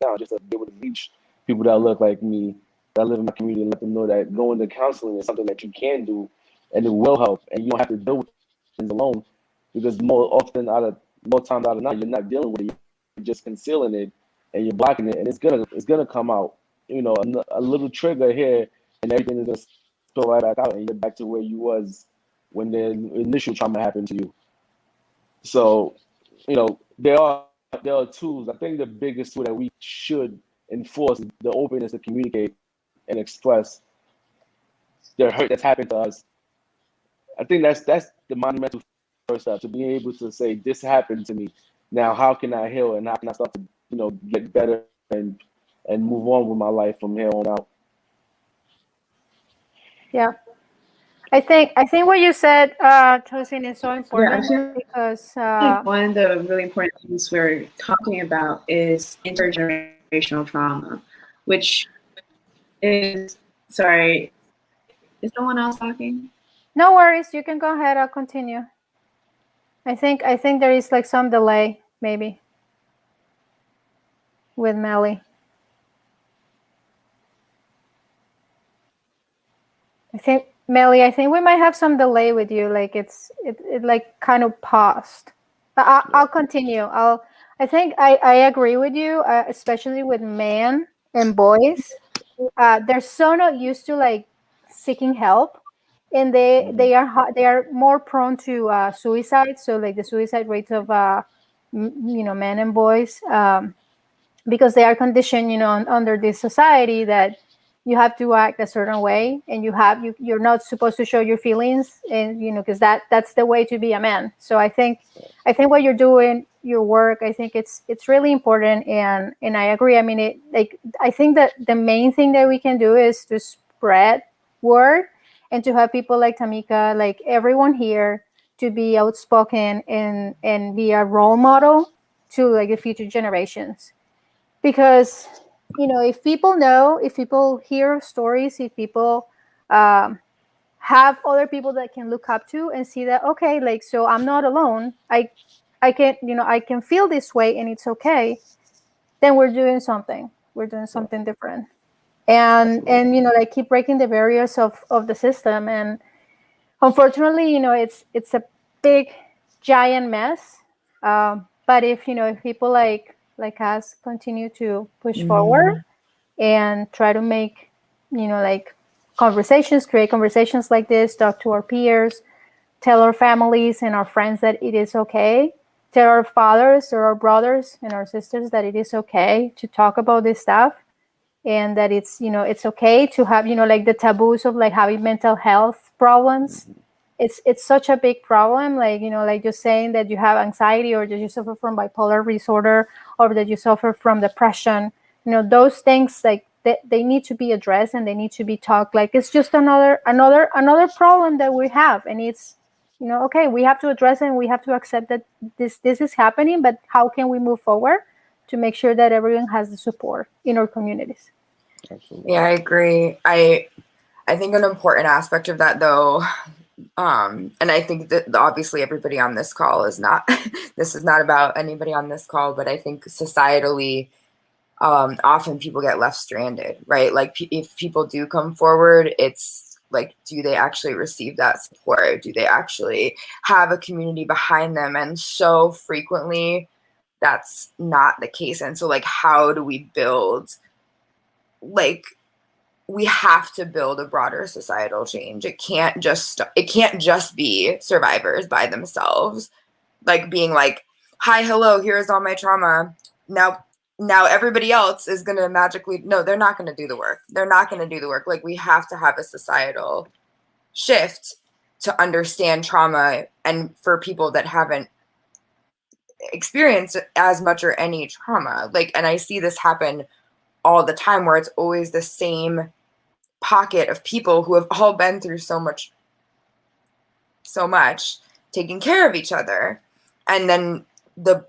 now, just to be able to reach people that look like me, that live in my community, and let them know that going to counseling is something that you can do, and it will help, and you don't have to deal with things alone, because more times out of not, you're not dealing with it, you're just concealing it, and you're blocking it, and it's gonna come out. You know, a little trigger here, and everything is gonna spill right back out, and you're back to where you was when the initial trauma happened to you. So, you know, there are tools. I think the biggest tool that we should enforce is the openness to communicate and express the hurt that's happened to us. I think that's the monumental first step, to be able to say, this happened to me. Now, how can I heal, and how can I start to, you know, get better and move on with my life from here on out? Yeah. I think what you said, Tosin, is so important because one of the really important things we're talking about is intergenerational trauma, which is, sorry, is someone else talking? No worries, you can go ahead. I'll continue. I think there is like some delay maybe with Melly. I think we might have some delay with you. Like it like kind of paused. But I'll continue. I think I agree with you, especially with men and boys. They're so not used to like seeking help, and they are more prone to suicide. So like the suicide rates of you know, men and boys, because they are conditioned, you know, under this society that you have to act a certain way, and you're not supposed to show your feelings, and because that's the way to be a man. So I think what you're doing, your work, I think it's really important, and I agree. I mean, I think that the main thing that we can do is to spread word, and to have people like Tamika, like everyone here, to be outspoken and be a role model to like the future generations. Because if people hear stories, if people um, have other people that can look up to and see that, okay, like, so I'm not alone, I can I can feel this way and it's okay, then we're doing something different. And like, keep breaking the barriers of the system. And unfortunately, it's a big giant mess. But if people like us continue to push forward and try to make like create conversations like this, talk to our peers, tell our families and our friends that it is okay, tell our fathers or our brothers and our sisters that it is okay to talk about this stuff, and that it's okay to have like the taboos of like having mental health problems. It's such a big problem, like like just saying that you have anxiety, or that you suffer from bipolar disorder, or that you suffer from depression. Those things, like they need to be addressed, and they need to be talked. Like, it's just another problem that we have, and it's okay, we have to address it, and we have to accept that this is happening. But how can we move forward to make sure that everyone has the support in our communities? Absolutely. Yeah, I agree. I think an important aspect of that, though, and I think that obviously everybody on this call is not, this is not about anybody on this call, but I think societally, often people get left stranded, right? Like, if people do come forward, it's like, do they actually receive that support? Do they actually have a community behind them? And so frequently that's not the case. And so, like, how do we build, like, we have to build a broader societal change. It can't just be survivors by themselves, like being like, hi, hello, here's all my trauma. Now everybody else is going to magically, no, they're not going to do the work. They're not going to do the work. Like, we have to have a societal shift to understand trauma, and for people that haven't experienced as much or any trauma. Like, and I see this happen all the time, where it's always the same pocket of people who have all been through so much taking care of each other, and then the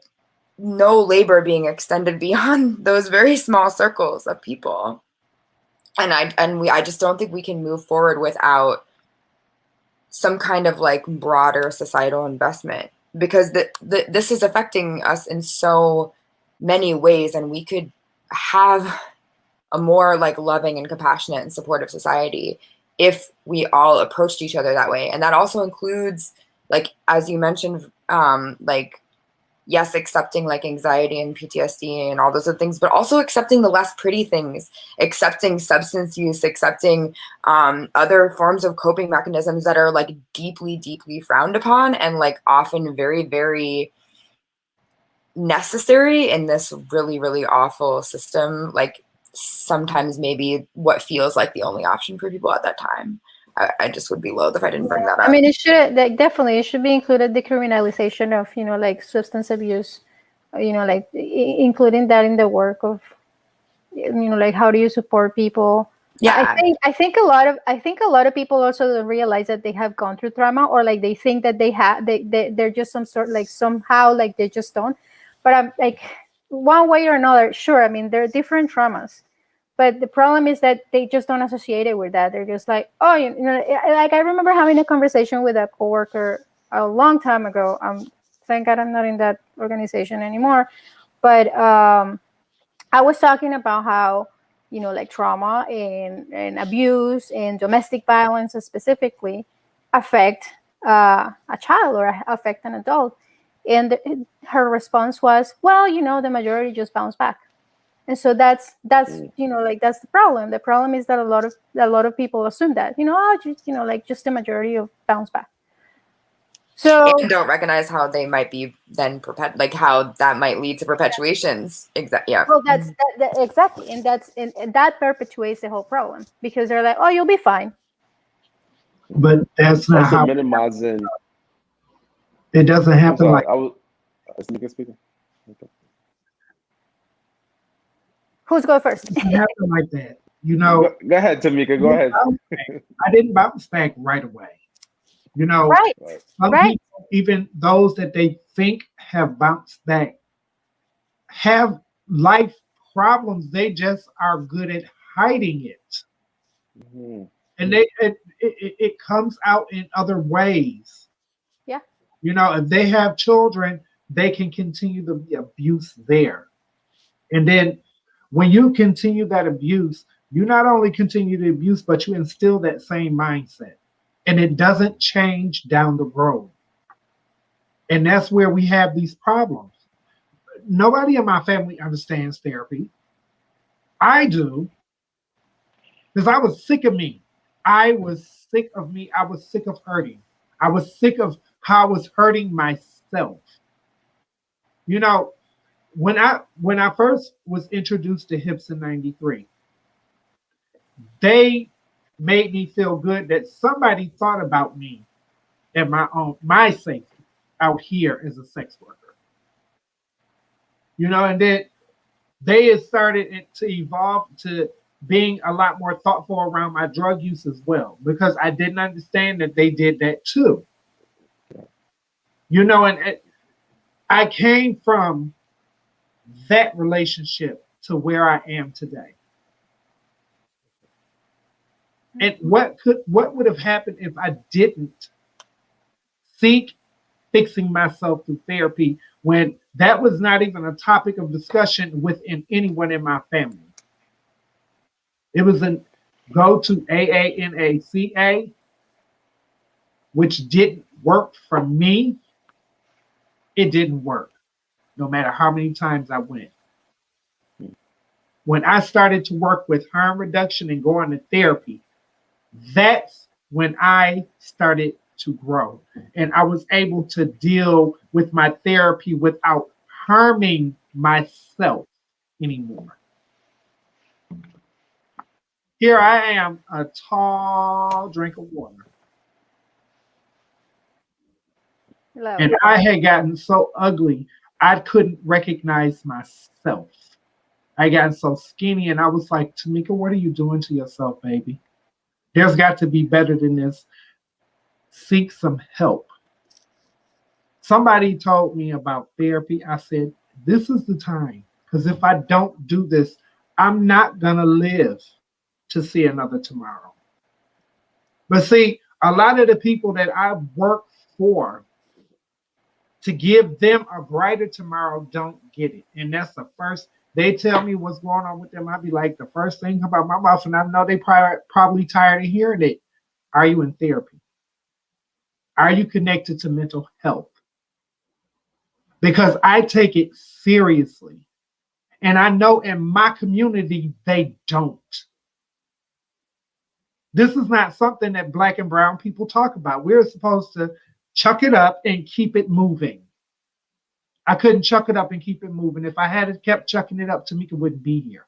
no labor being extended beyond those very small circles of people. And I just don't think we can move forward without some kind of like broader societal investment, because this is affecting us in so many ways, and we could have a more like loving and compassionate and supportive society if we all approached each other that way. And that also includes, like, as you mentioned, like, yes, accepting like anxiety and PTSD and all those other things, but also accepting the less pretty things, accepting substance use, accepting other forms of coping mechanisms that are like deeply, deeply frowned upon, and like often very, very necessary in this really, really awful system. Like, sometimes maybe what feels like the only option for people at that time. I just would be loath if I didn't bring that up. I mean, it should, like, definitely it should be included, decriminalization of like substance abuse, like including that in the work of like, how do you support people. Yeah. I think a lot of people also don't realize that they have gone through trauma, or like they think that they're just some sort, like somehow like they just don't. But I'm like, one way or another, sure, I mean, there are different traumas, but the problem is that they just don't associate it with that. They're just like, oh, like, I remember having a conversation with a coworker a long time ago. Thank God I'm not in that organization anymore. But I was talking about how, like, trauma and abuse and domestic violence specifically affect a child, or affect an adult. And her response was, well, the majority just bounce back. And so that's like, that's the problem. The problem is that a lot of people assume that, just like, just the majority of bounce back. So and don't recognize how they might be then like how that might lead to perpetuations. Yeah. well, exactly, and and that perpetuates the whole problem because they're like, oh, you'll be fine. But that's not Also how minimizing. it doesn't I'm happen sorry. like. I was. Is Mika speaking? Okay. Who's going first? It doesn't happen like that. You know, Go ahead, Tamika. Go ahead. I didn't bounce back right away. You know, Right, Right. some right. people, even those that they think have bounced back, have life problems. They just are good at hiding it. Mhm. And it comes out in other ways. Yeah. You know, if they have children, they can continue the abuse there. And then when you continue that abuse, you not only continue the abuse, but you instill that same mindset. And it doesn't change down the road. And that's where we have these problems. Nobody in my family understands therapy. I do, because I was sick of me. I was sick of me. I was sick of hurting. I was sick of how I was hurting myself. You know, when I first was introduced to hips in '93, they made me feel good that somebody thought about me and my safety out here as a sex worker. You know, and then they had started to evolve to being a lot more thoughtful around my drug use as well, because I didn't understand that they did that too. You know, and I came from that relationship to where I am today. And what would have happened if I didn't seek fixing myself through therapy when that was not even a topic of discussion within anyone in my family? It was a go to AANACA, which didn't work for me. It didn't work, no matter how many times I went. When I started to work with harm reduction and going to therapy, that's when I started to grow. And I was able to deal with my therapy without harming myself anymore. Here I am, a tall drink of water. Love. And I had gotten so ugly, I couldn't recognize myself. I got so skinny, and I was like, Tamika, what are you doing to yourself, baby? There's got to be better than this. Seek some help. Somebody told me about therapy. I said, this is the time. Because if I don't do this, I'm not going to live to see another tomorrow. But see, a lot of the people that I work for to give them a brighter tomorrow don't get it. And that's the first, they tell me what's going on with them. I'll be like, the first thing about my mouth, and I know they probably tired of hearing it. Are you in therapy? Are you connected to mental health? Because I take it seriously. And I know in my community, they don't. This is not something that Black and brown people talk about. We're supposed to chuck it up and keep it moving. I couldn't chuck it up and keep it moving. If I had kept chucking it up, Tamika wouldn't be here.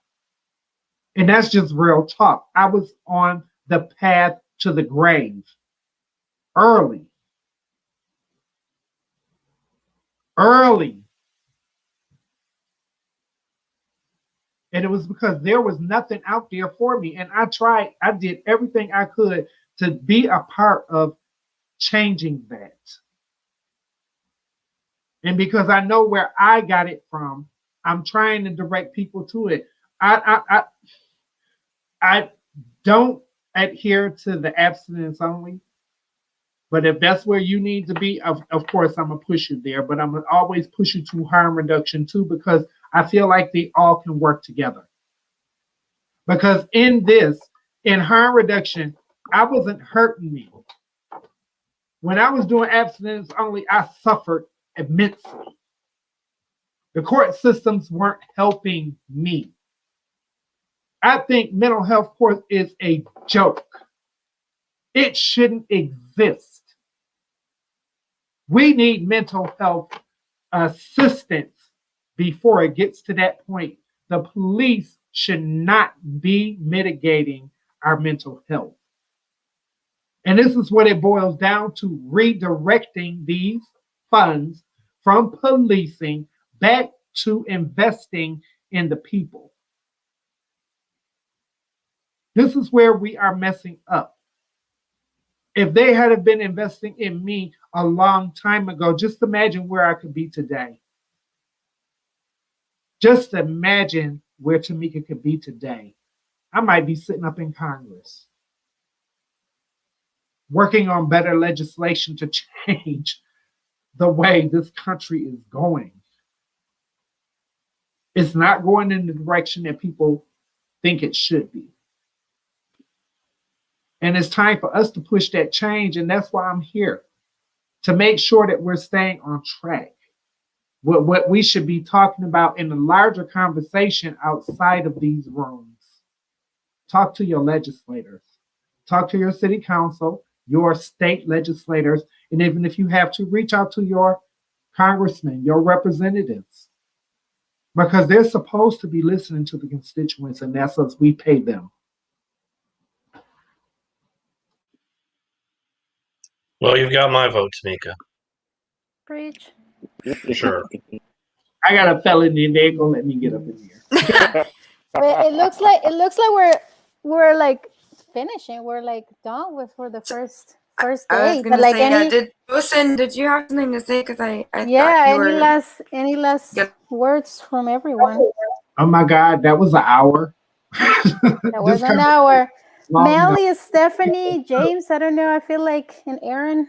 And that's just real talk. I was on the path to the grave early. And it was because there was nothing out there for me. And I did everything I could to be a part of changing that. And because I know where I got it from, I'm trying to direct people to it. I don't adhere to the abstinence only. But if that's where you need to be, of course, I'm going to push you there. But I'm going to always push you to harm reduction too, because I feel like they all can work together. Because in harm reduction, I wasn't hurting me. When I was doing abstinence only, I suffered immensely. The court systems weren't helping me. I think mental health court is a joke. It shouldn't exist. We need mental health assistance before it gets to that point. The police should not be mitigating our mental health. And this is what it boils down to, redirecting these funds from policing back to investing in the people. This is where we are messing up. If they had been investing in me a long time ago, just imagine where I could be today. Just imagine where Tamika could be today. I might be sitting up in Congress, working on better legislation to change the way this country is going. It's not going in the direction that people think it should be. And it's time for us to push that change. And that's why I'm here, to make sure that we're staying on track. What we should be talking about in the larger conversation outside of these rooms. Talk to your legislators. Talk to your city council, your state legislators, and even if you have to, reach out to your congressmen, your representatives, because they're supposed to be listening to the constituents, and that's us. We pay them. Well, you've got my vote, Tamika. Preach. Sure. I got a felony, and they ain't gonna let me get up in here. But it looks like we're like finishing. We're like done with for the first I was day. gonna But like say, did you have something to say? Because I thought you any last Good. words from everyone? Oh my God, that was an hour. That was an hour. Melly, Stephanie, James, I don't know. I feel like, and Aaron.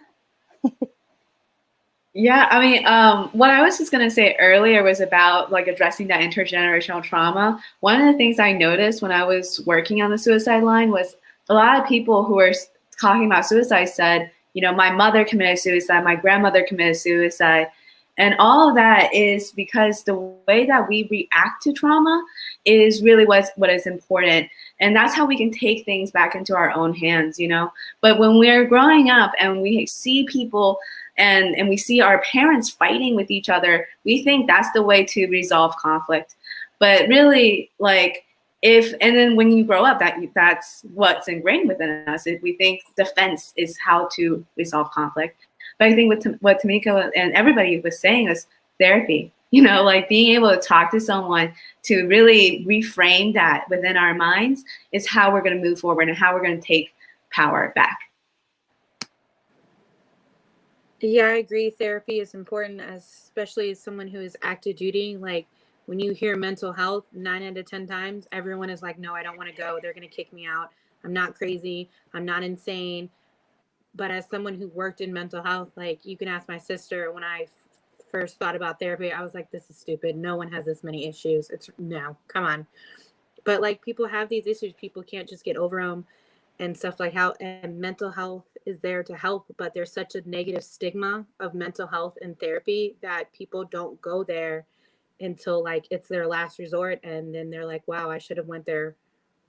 Yeah, I mean, what I was just going to say earlier was about like addressing that intergenerational trauma. One of the things I noticed when I was working on the suicide line was a lot of people who were talking about suicide said, you know, my mother committed suicide, my grandmother committed suicide. And all of that is because the way that we react to trauma is really what is important. And that's how we can take things back into our own hands, you know. But when we're growing up and we see people and we see our parents fighting with each other, we think that's the way to resolve conflict. But really, like, and then when you grow up, that's what's ingrained within us. If we think defense is how to resolve conflict. But I think what Tamika and everybody was saying is therapy. You know, like being able to talk to someone to really reframe that within our minds is how we're going to move forward and how we're going to take power back. Yeah, I agree. Therapy is important, especially as someone who is active duty. Like when you hear mental health, 9 out of 10 times, everyone is like, no, I don't want to go. They're going to kick me out. I'm not crazy. I'm not insane. But as someone who worked in mental health, like you can ask my sister, when I first thought about therapy, I was like, this is stupid. No one has this many issues. No, come on. But like people have these issues. People can't just get over them and stuff like how, and mental health is there to help, but there's such a negative stigma of mental health and therapy that people don't go there until like it's their last resort. And then they're like, wow, I should have went there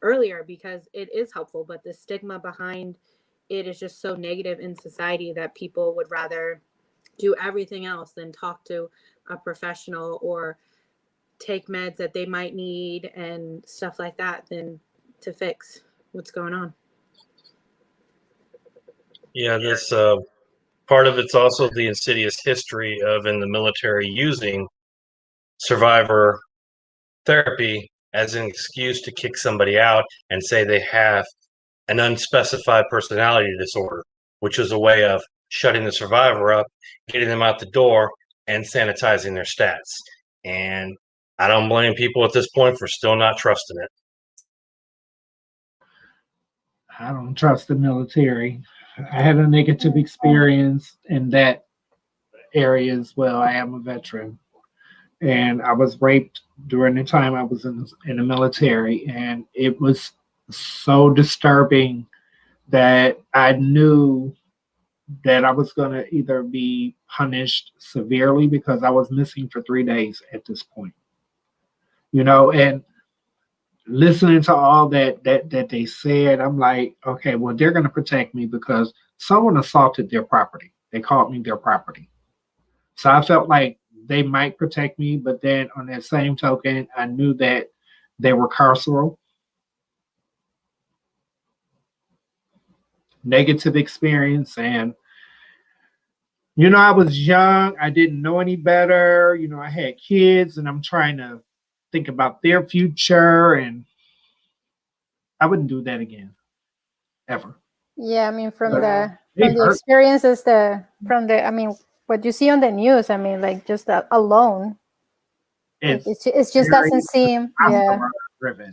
earlier, because it is helpful, but the stigma behind it is just so negative in society that people would rather do everything else than talk to a professional or take meds that they might need and stuff like that than to fix what's going on. Yeah, this part of it's also the insidious history of in the military using survivor therapy as an excuse to kick somebody out and say they have an unspecified personality disorder, which is a way of shutting the survivor up, getting them out the door, and sanitizing their stats. And I don't blame people at this point for still not trusting it. I don't trust the military. I had a negative experience in that area as well. I am a veteran, and I was raped during the time I was in the military, and it was so disturbing that I knew that I was going to either be punished severely because I was missing for 3 days at this point. You know, and listening to all that they said, I'm like, okay, well, they're going to protect me because someone assaulted their property. They called me their property. So I felt like they might protect me, but then on that same token, I knew that they were carceral. Negative experience. And, I was young. I didn't know any better. I had kids and I'm trying to think about their future. And I wouldn't do that again, ever. Yeah, I mean, from But the they from the hurt. experiences, I mean, what you see on the news, I mean, like just alone, it just very doesn't seem, yeah. driven.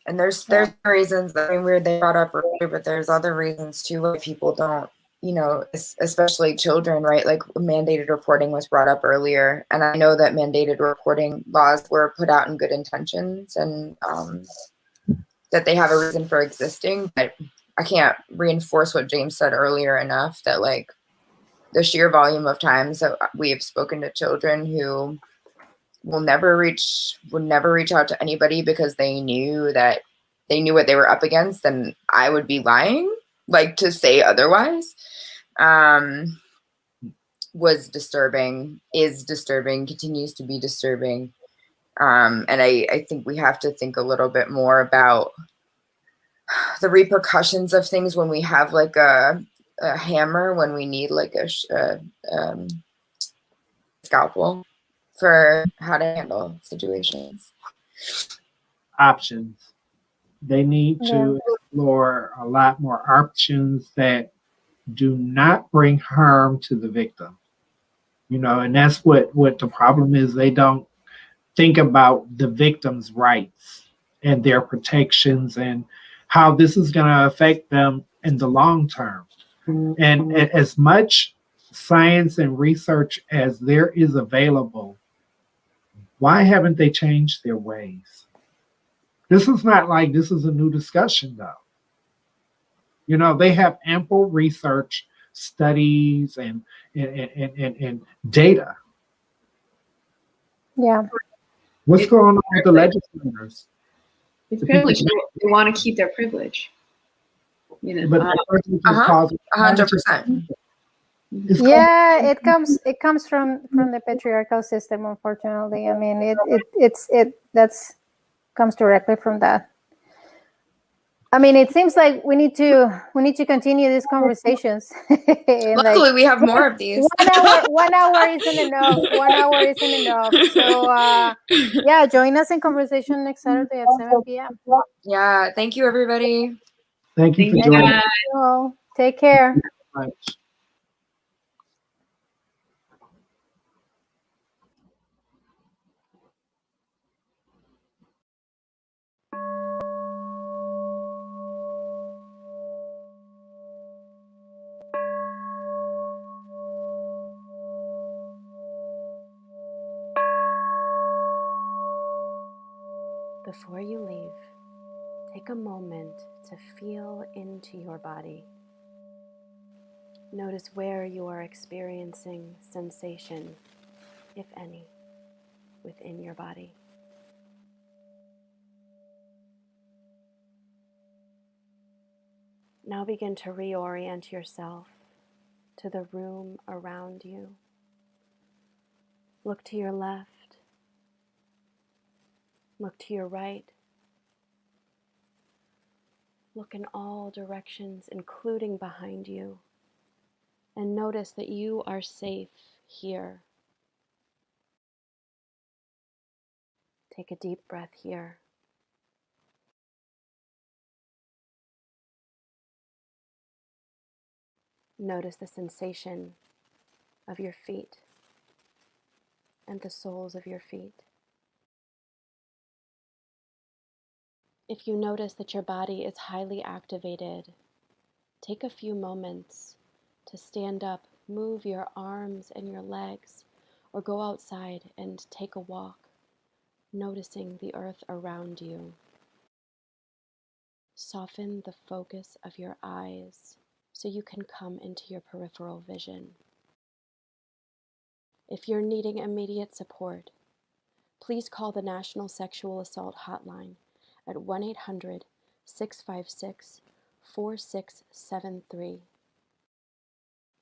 And there's reasons. I mean, weird they brought up earlier, but there's other reasons too why people don't, especially children, right? Like mandated reporting was brought up earlier, and I know that mandated reporting laws were put out in good intentions and that they have a reason for existing. But I can't reinforce what James said earlier enough, that like the sheer volume of times that we have spoken to children who would never reach out to anybody because they knew what they were up against, and I would be lying, like, to say otherwise, was disturbing, is disturbing, continues to be disturbing. And I think we have to think a little bit more about the repercussions of things when we have like a hammer, when we need like a scalpel for how to handle situations. Options. They need to explore a lot more options that do not bring harm to the victim. And that's what the problem is. They don't think about the victim's rights and their protections and how this is going to affect them in the long term. And as much science and research as there is available, why haven't they changed their ways? This is not like this is a new discussion, though. They have ample research, studies, and data. Yeah. What's going on with the legislators? It's privilege. They want to keep their privilege. But the person who's causing 100%. Yeah, it comes from the patriarchal system, unfortunately. I mean, that's comes directly from that. I mean, it seems like we need to continue these conversations. Luckily, we have more of these. 1 hour isn't enough. 1 hour isn't enough. So yeah, join us in conversation next Saturday at 7 p.m. Yeah, thank you, everybody. Thank you for joining us. Take care. Before you leave, take a moment to feel into your body. Notice where you are experiencing sensation, if any, within your body. Now begin to reorient yourself to the room around you. Look to your left. Look to your right. Look in all directions, including behind you, and notice that you are safe here. Take a deep breath here. Notice the sensation of your feet and the soles of your feet. If you notice that your body is highly activated, take a few moments to stand up, move your arms and your legs, or go outside and take a walk, noticing the earth around you. Soften the focus of your eyes so you can come into your peripheral vision. If you're needing immediate support, please call the National Sexual Assault Hotline at 1-800-656-4673.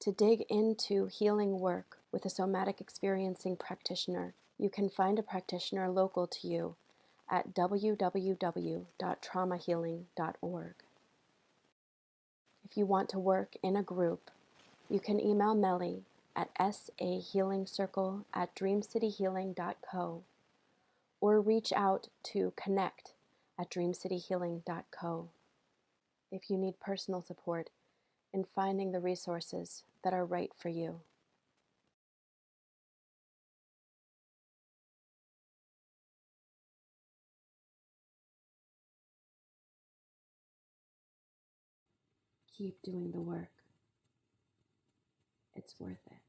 To dig into healing work with a somatic experiencing practitioner, you can find a practitioner local to you at www.traumahealing.org. If you want to work in a group, you can email Melly at sahealingcircle@dreamcityhealing.co or reach out to connect@dreamcityhealing.co if you need personal support in finding the resources that are right for you. Keep doing the work. It's worth it.